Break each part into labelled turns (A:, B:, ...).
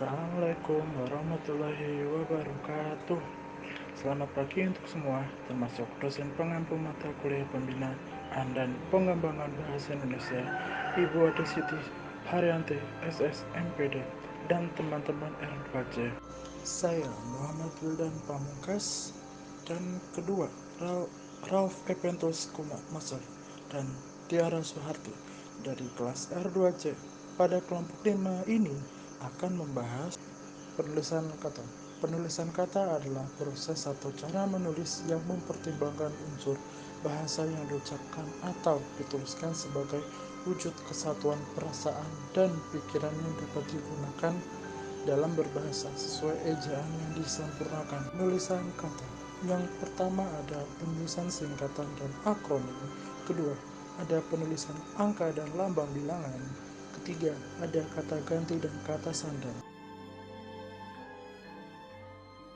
A: Assalamualaikum warahmatullahi wabarakatuh. Selamat pagi untuk semua, termasuk dosen pengampu mata kuliah pembinaan dan pengembangan bahasa Indonesia, Ibu Ade Siti Haryanti, SSMPD, dan teman-teman R2C. Saya Muhammad Wildan Pamungkas, dan kedua Ralf Eventus Masar, dan Tiara Soeharti dari kelas R2C. Pada kelompok 5 ini akan membahas penulisan kata. Penulisan kata adalah proses atau cara menulis yang mempertimbangkan unsur bahasa yang diucapkan atau dituliskan sebagai wujud kesatuan perasaan dan pikiran yang dapat digunakan dalam berbahasa sesuai ejaan yang disempurnakan. Penulisan kata. Yang pertama ada penulisan singkatan dan akronim. Kedua, ada penulisan angka dan lambang bilangan. Ketiga, ada kata ganti dan kata sandang.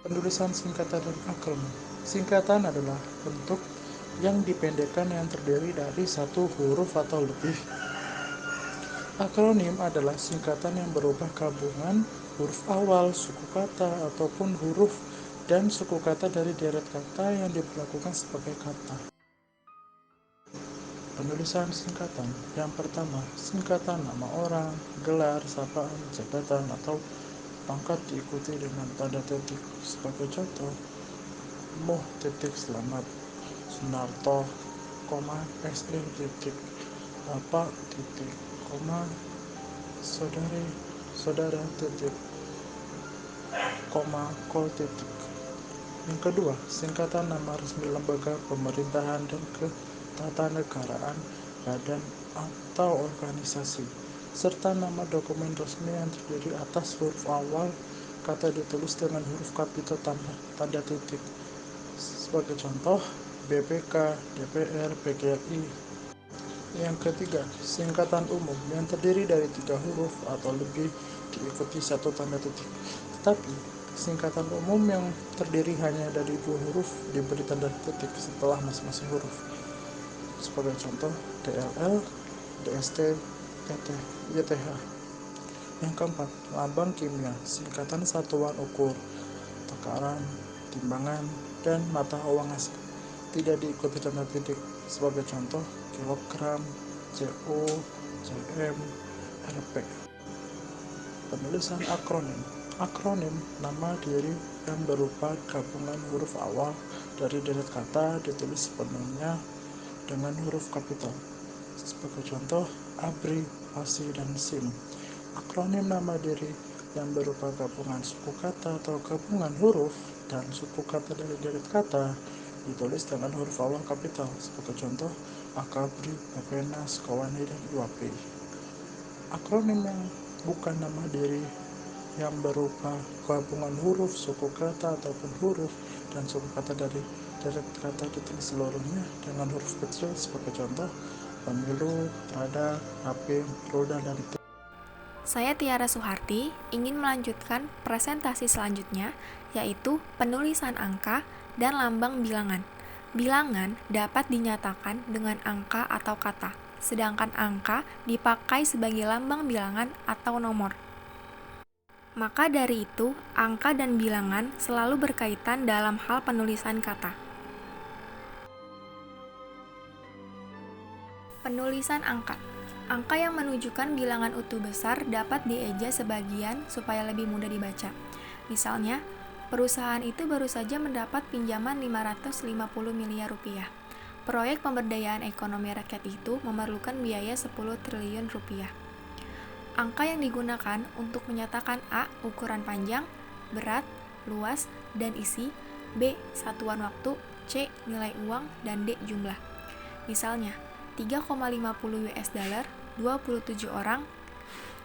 A: Penulisan singkatan dan akronim. Singkatan adalah bentuk yang dipendekkan yang terdiri dari satu huruf atau lebih. Akronim adalah singkatan yang berupa gabungan huruf awal, suku kata, ataupun huruf dan suku kata dari deret kata yang diperlakukan sebagai kata. Penulisan singkatan. Yang pertama, singkatan nama orang, gelar, sapaan, jabatan, atau pangkat diikuti dengan tanda titik. Sebagai contoh, Muh titik selamat, Sunarto, SE titik, Bapak titik, saudari, saudara titik, kol titik. Yang kedua, singkatan nama resmi lembaga pemerintahan dan ketatanegaraan, badan atau organisasi, serta nama dokumen resmi yang terdiri atas huruf awal kata ditulis dengan huruf kapital tanpa tanda titik. Sebagai contoh, BPK, DPR, PGRI. Yang ketiga, singkatan umum yang terdiri dari 3 huruf atau lebih diikuti satu tanda titik. Tetapi, singkatan umum yang terdiri hanya dari 2 huruf diberi tanda titik setelah masing-masing huruf. Sebagai contoh, DLL, DST, YTH. Yang keempat, lambang kimia, singkatan satuan ukur, takaran, timbangan, dan mata uang asing. Tidak diikuti tanda titik. Sebagai contoh, kilogram, CO, cm, rp. Penulisan akronim. Akronim nama diri yang berupa gabungan huruf awal dari deret kata ditulis sepenuhnya dengan huruf kapital. Sebagai contoh, ABRI, PASI, dan SIM. Akronim nama diri yang berupa gabungan suku kata atau gabungan huruf dan suku kata dari deret kata ditulis dengan huruf awal kapital. Sebagai contoh, AKABRI, Bapenas, Kawani, dan UAP. Akronim yang bukan nama diri yang berupa gabungan huruf, suku kata, ataupun huruf dan suku kata dari deret kata ditulis seluruhnya dengan huruf kecil. Sebagai contoh, pemilu, radar, rapim, roda, dan tim.
B: Saya Tiara Soeharti ingin melanjutkan presentasi selanjutnya, yaitu penulisan angka dan lambang bilangan. Bilangan dapat dinyatakan dengan angka atau kata, sedangkan angka dipakai sebagai lambang bilangan atau nomor. Maka dari itu, angka dan bilangan selalu berkaitan dalam hal penulisan kata. Penulisan angka. Angka yang menunjukkan bilangan utuh besar dapat dieja sebagian supaya lebih mudah dibaca. Misalnya, perusahaan itu baru saja mendapat pinjaman 550 miliar rupiah. Proyek pemberdayaan ekonomi rakyat itu memerlukan biaya 10 triliun rupiah. Angka yang digunakan untuk menyatakan A. ukuran panjang, berat, luas, dan isi, B. satuan waktu, C. nilai uang, dan D. jumlah. Misalnya, 3,50 US dollar, 27 orang,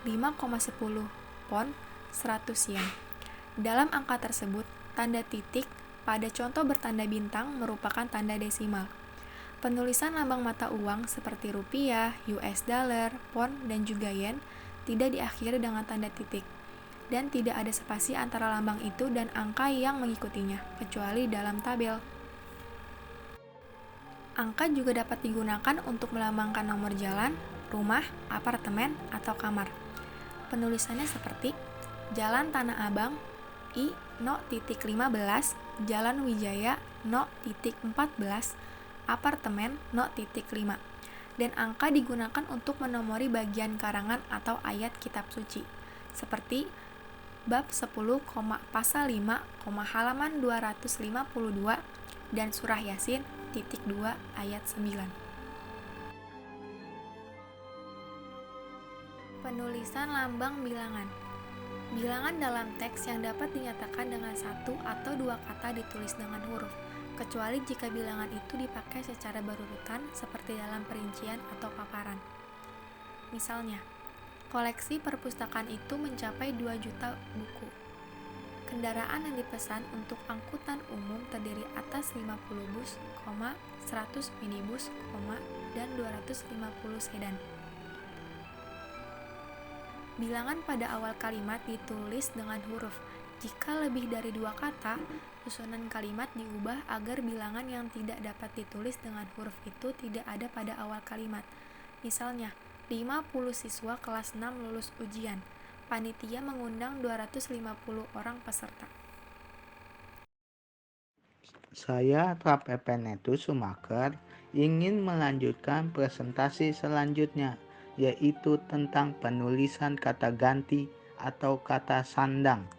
B: 5,10 pon, 100 yen. Dalam angka tersebut, tanda titik pada contoh bertanda bintang merupakan tanda desimal. Penulisan lambang mata uang seperti rupiah, US dollar, pon, dan juga yen tidak diakhiri dengan tanda titik, dan tidak ada spasi antara lambang itu dan angka yang mengikutinya, kecuali dalam tabel. Angka juga dapat digunakan untuk melambangkan nomor jalan, rumah, apartemen, atau kamar. Penulisannya seperti Jalan Tanah Abang I 0.15, Jalan Wijaya 0.14, apartemen 0.5. Dan angka digunakan untuk menomori bagian karangan atau ayat kitab suci, seperti bab 10, pasal 5, halaman 252 dan surah Yasin titik 2 ayat 9. Penulisan lambang bilangan. Bilangan dalam teks yang dapat dinyatakan dengan satu atau dua kata ditulis dengan huruf, kecuali jika bilangan itu dipakai secara berurutan seperti dalam perincian atau paparan. Misalnya, koleksi perpustakaan itu mencapai 2 juta buku. Kendaraan yang dipesan untuk angkutan umum terdiri atas 50 bus, 100 minibus, dan 250 sedan. Bilangan pada awal kalimat ditulis dengan huruf. Jika lebih dari 2 kata, susunan kalimat diubah agar bilangan yang tidak dapat ditulis dengan huruf itu tidak ada pada awal kalimat. Misalnya, 50 siswa kelas 6 lulus ujian. Panitia mengundang 250 orang peserta.
C: Saya Rapepenetus Sumaker ingin melanjutkan presentasi selanjutnya, yaitu tentang penulisan kata ganti atau kata sandang.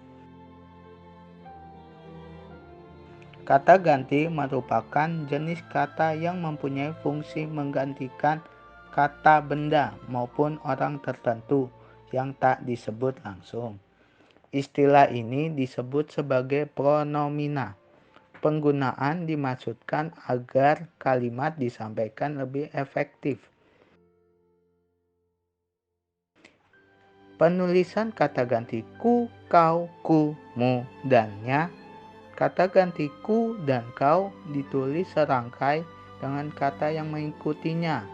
C: Kata ganti merupakan jenis kata yang mempunyai fungsi menggantikan kata benda maupun orang tertentu yang tak disebut langsung. Istilah ini disebut sebagai pronomina. Penggunaan dimaksudkan agar kalimat disampaikan lebih efektif. Penulisan kata ganti ku, kau, ku, mu, dan nya. Kata ganti ku dan kau ditulis serangkai dengan kata yang mengikutinya,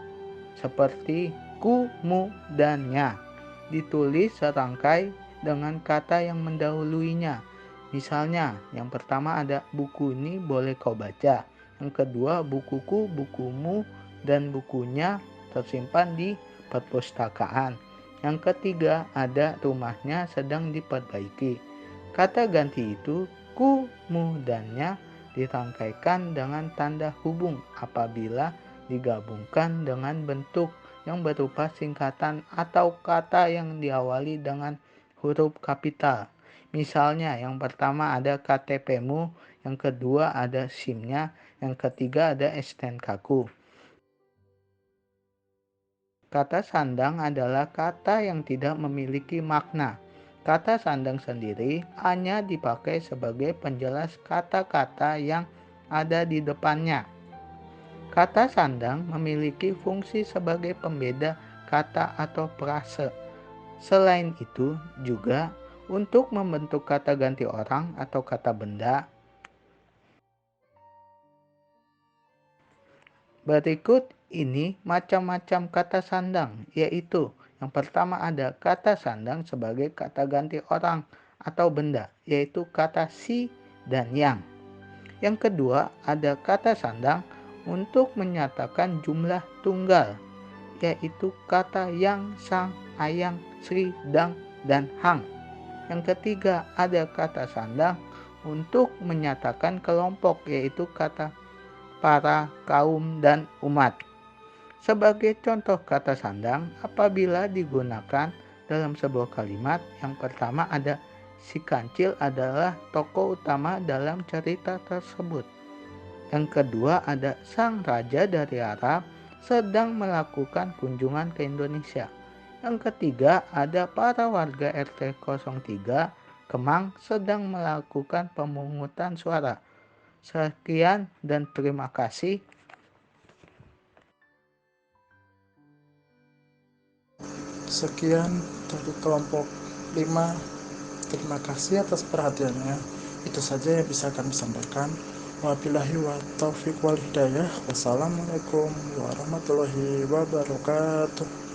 C: seperti ku, mu, dan nya ditulis serangkai dengan kata yang mendahuluinya. Misalnya, yang pertama ada buku ini boleh kau baca. Yang kedua, bukuku, bukumu, dan bukunya tersimpan di perpustakaan. Yang ketiga, ada rumahnya sedang diperbaiki. Kata ganti itu, ku, mu, dan nya dirangkaikan dengan tanda hubung apabila digabungkan dengan bentuk yang berupa singkatan atau kata yang diawali dengan huruf kapital. Misalnya, yang pertama ada KTP-mu, yang kedua ada SIM-nya, yang ketiga ada STNK-ku. Kata sandang adalah kata yang tidak memiliki makna. Kata sandang sendiri hanya dipakai sebagai penjelas kata-kata yang ada di depannya. Kata sandang memiliki fungsi sebagai pembeda kata atau frase. Selain itu juga untuk membentuk kata ganti orang atau kata benda. Berikut ini macam-macam kata sandang, yaitu yang pertama ada kata sandang sebagai kata ganti orang atau benda, yaitu kata si dan yang. Yang kedua ada kata sandang untuk menyatakan jumlah tunggal, yaitu kata yang, sang, ayang, sri, dang, dan hang. Yang ketiga ada kata sandang untuk menyatakan kelompok, yaitu kata para, kaum, dan umat. Sebagai contoh kata sandang apabila digunakan dalam sebuah kalimat, yang pertama ada si kancil adalah tokoh utama dalam cerita tersebut. Yang kedua ada sang raja dari Arab sedang melakukan kunjungan ke Indonesia. Yang ketiga ada para warga RT 03 Kemang sedang melakukan pemungutan suara. Sekian dan terima kasih.
A: Sekian dari kelompok 5. Terima kasih atas perhatiannya. Itu saja yang bisa kami sampaikan. Wabillahi wa taufiq wal hidayah. Wassalamualaikum warahmatullahi wabarakatuh.